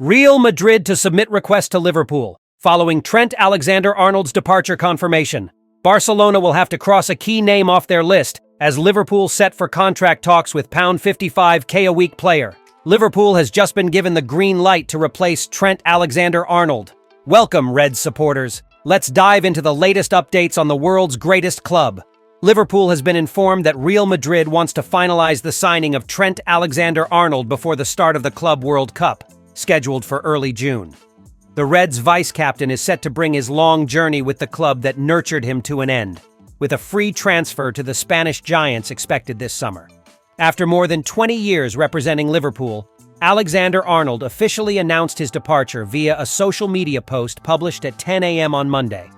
Real Madrid to submit request to Liverpool, following Trent Alexander-Arnold's departure confirmation. Barcelona will have to cross a key name off their list, as Liverpool set for contract talks with £55k a week player. Liverpool has just been given the green light to replace Trent Alexander-Arnold. Welcome, Reds supporters. Let's dive into the latest updates on the world's greatest club. Liverpool has been informed that Real Madrid wants to finalize the signing of Trent Alexander-Arnold before the start of the Club World Cup, scheduled for early June. The Reds' vice-captain is set to bring his long journey with the club that nurtured him to an end, with a free transfer to the Spanish Giants expected this summer. After more than 20 years representing Liverpool, Alexander-Arnold officially announced his departure via a social media post published at 10 a.m. on Monday.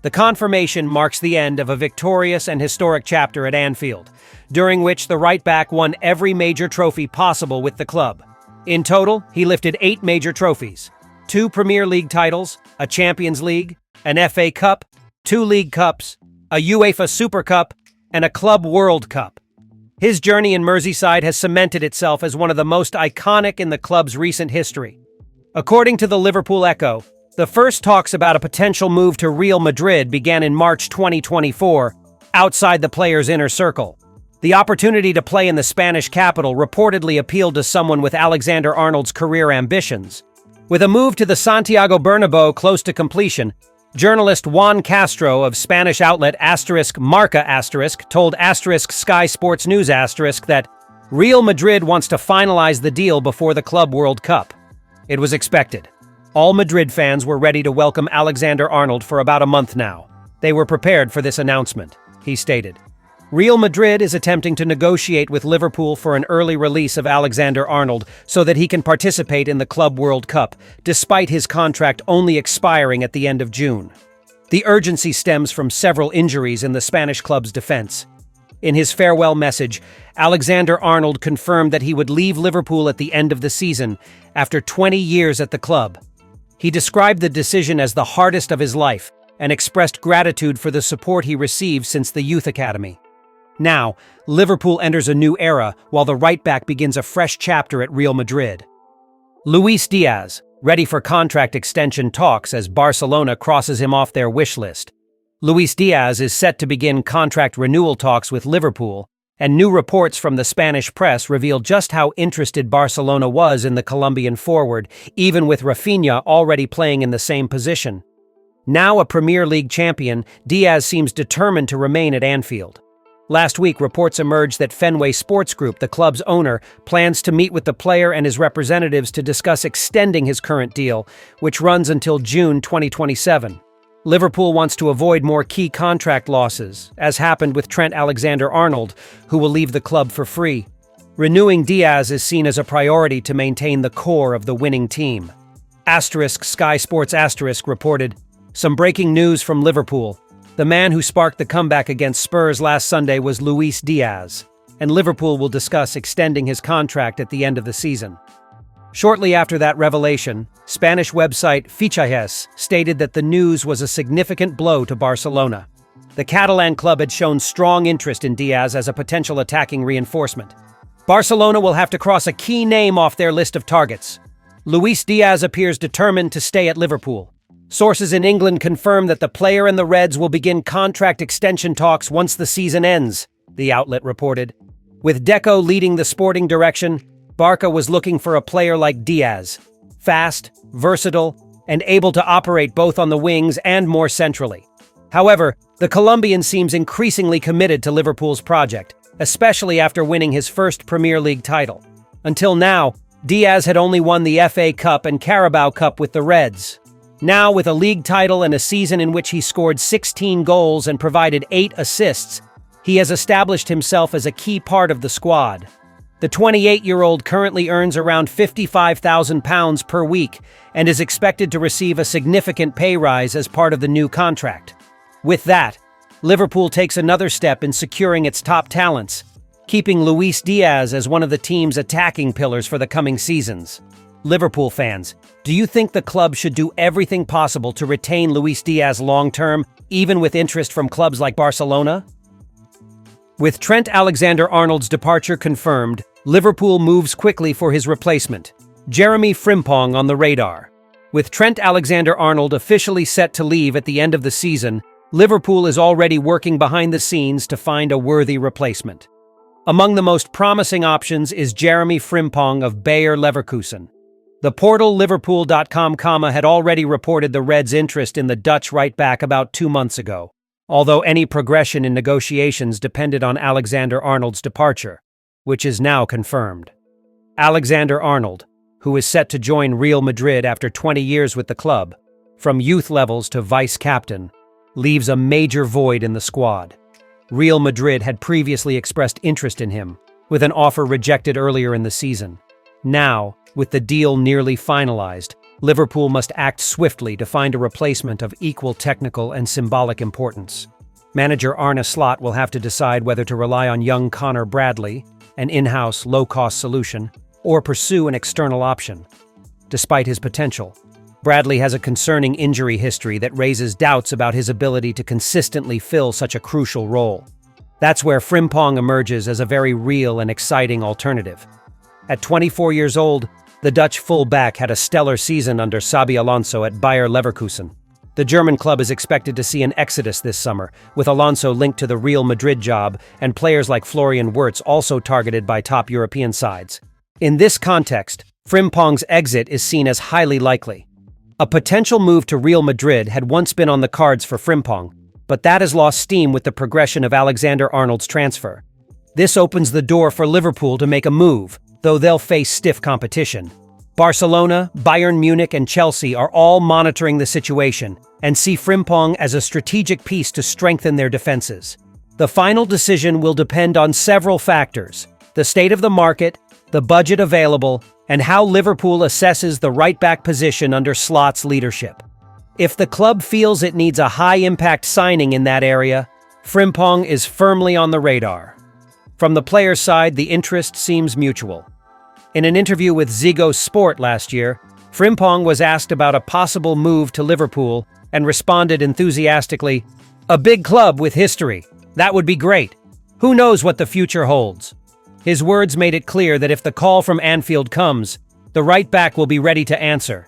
The confirmation marks the end of a victorious and historic chapter at Anfield, during which the right-back won every major trophy possible with the club. In total, he lifted 8 major trophies: 2 Premier League titles, a Champions League, an FA Cup, 2 League Cups, a UEFA Super Cup, and a Club World Cup. His journey in Merseyside has cemented itself as one of the most iconic in the club's recent history. According to the Liverpool Echo, the first talks about a potential move to Real Madrid began in March 2024, outside the player's inner circle. The opportunity to play in the Spanish capital reportedly appealed to someone with Alexander-Arnold's career ambitions. With a move to the Santiago Bernabeu close to completion, journalist Juan Castro of Spanish outlet Marca told Sky Sports News that Real Madrid wants to finalize the deal before the Club World Cup. It was expected. All Madrid fans were ready to welcome Alexander-Arnold for about a month now. They were prepared for this announcement, he stated. Real Madrid is attempting to negotiate with Liverpool for an early release of Alexander-Arnold so that he can participate in the Club World Cup, despite his contract only expiring at the end of June. The urgency stems from several injuries in the Spanish club's defense. In his farewell message, Alexander-Arnold confirmed that he would leave Liverpool at the end of the season, after 20 years at the club. He described the decision as the hardest of his life and expressed gratitude for the support he received since the youth academy. Now, Liverpool enters a new era while the right-back begins a fresh chapter at Real Madrid. Luis Diaz, ready for contract extension talks as Barcelona crosses him off their wish list. Luis Diaz is set to begin contract renewal talks with Liverpool, and new reports from the Spanish press reveal just how interested Barcelona was in the Colombian forward, even with Rafinha already playing in the same position. Now a Premier League champion, Diaz seems determined to remain at Anfield. Last week, reports emerged that Fenway Sports Group, the club's owner, plans to meet with the player and his representatives to discuss extending his current deal, which runs until June 2027. Liverpool wants to avoid more key contract losses, as happened with Trent Alexander-Arnold, who will leave the club for free. Renewing Diaz is seen as a priority to maintain the core of the winning team. Sky Sports reported, some breaking news from Liverpool. The man who sparked the comeback against Spurs last Sunday was Luis Diaz, and Liverpool will discuss extending his contract at the end of the season. Shortly after that revelation, Spanish website Fichajes stated that the news was a significant blow to Barcelona. The Catalan club had shown strong interest in Diaz as a potential attacking reinforcement. Barcelona will have to cross a key name off their list of targets. Luis Diaz appears determined to stay at Liverpool. Sources in England confirm that the player and the Reds will begin contract extension talks once the season ends, the outlet reported. With Deco leading the sporting direction, Barca was looking for a player like Diaz, fast, versatile, and able to operate both on the wings and more centrally. However, the Colombian seems increasingly committed to Liverpool's project, especially after winning his first Premier League title. Until now, Diaz had only won the FA Cup and Carabao Cup with the Reds. Now, with a league title and a season in which he scored 16 goals and provided 8 assists, he has established himself as a key part of the squad. The 28-year-old currently earns around £55,000 per week and is expected to receive a significant pay rise as part of the new contract. With that, Liverpool takes another step in securing its top talents, keeping Luis Diaz as one of the team's attacking pillars for the coming seasons. Liverpool fans, do you think the club should do everything possible to retain Luis Diaz long-term, even with interest from clubs like Barcelona? With Trent Alexander-Arnold's departure confirmed, Liverpool moves quickly for his replacement. Jeremy Frimpong on the radar. With Trent Alexander-Arnold officially set to leave at the end of the season, Liverpool is already working behind the scenes to find a worthy replacement. Among the most promising options is Jeremy Frimpong of Bayer Leverkusen. The portal Liverpool.com, had already reported the Reds' interest in the Dutch right-back about 2 months ago, although any progression in negotiations depended on Alexander-Arnold's departure, which is now confirmed. Alexander-Arnold, who is set to join Real Madrid after 20 years with the club, from youth levels to vice-captain, leaves a major void in the squad. Real Madrid had previously expressed interest in him, with an offer rejected earlier in the season. Now, with the deal nearly finalized, Liverpool must act swiftly to find a replacement of equal technical and symbolic importance. Manager Arne Slot will have to decide whether to rely on young Connor Bradley, an in-house, low-cost solution, or pursue an external option. Despite his potential, Bradley has a concerning injury history that raises doubts about his ability to consistently fill such a crucial role. That's where Frimpong emerges as a very real and exciting alternative. At 24 years old, the Dutch full-back had a stellar season under Xabi Alonso at Bayer Leverkusen. The German club is expected to see an exodus this summer, with Alonso linked to the Real Madrid job and players like Florian Wirtz also targeted by top European sides. In this context, Frimpong's exit is seen as highly likely. A potential move to Real Madrid had once been on the cards for Frimpong, but that has lost steam with the progression of Alexander-Arnold's transfer. This opens the door for Liverpool to make a move, though they'll face stiff competition. Barcelona, Bayern Munich, and Chelsea are all monitoring the situation and see Frimpong as a strategic piece to strengthen their defenses. The final decision will depend on several factors: the state of the market, the budget available, and how Liverpool assesses the right-back position under Slot's leadership. If the club feels it needs a high-impact signing in that area, Frimpong is firmly on the radar. From the player's side, the interest seems mutual. In an interview with Ziggo Sport last year, Frimpong was asked about a possible move to Liverpool and responded enthusiastically, "A big club with history. That would be great. Who knows what the future holds?" His words made it clear that if the call from Anfield comes, the right-back will be ready to answer.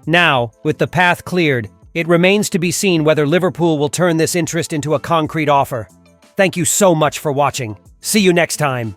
Now, with the path cleared, it remains to be seen whether Liverpool will turn this interest into a concrete offer. Thank you so much for watching. See you next time.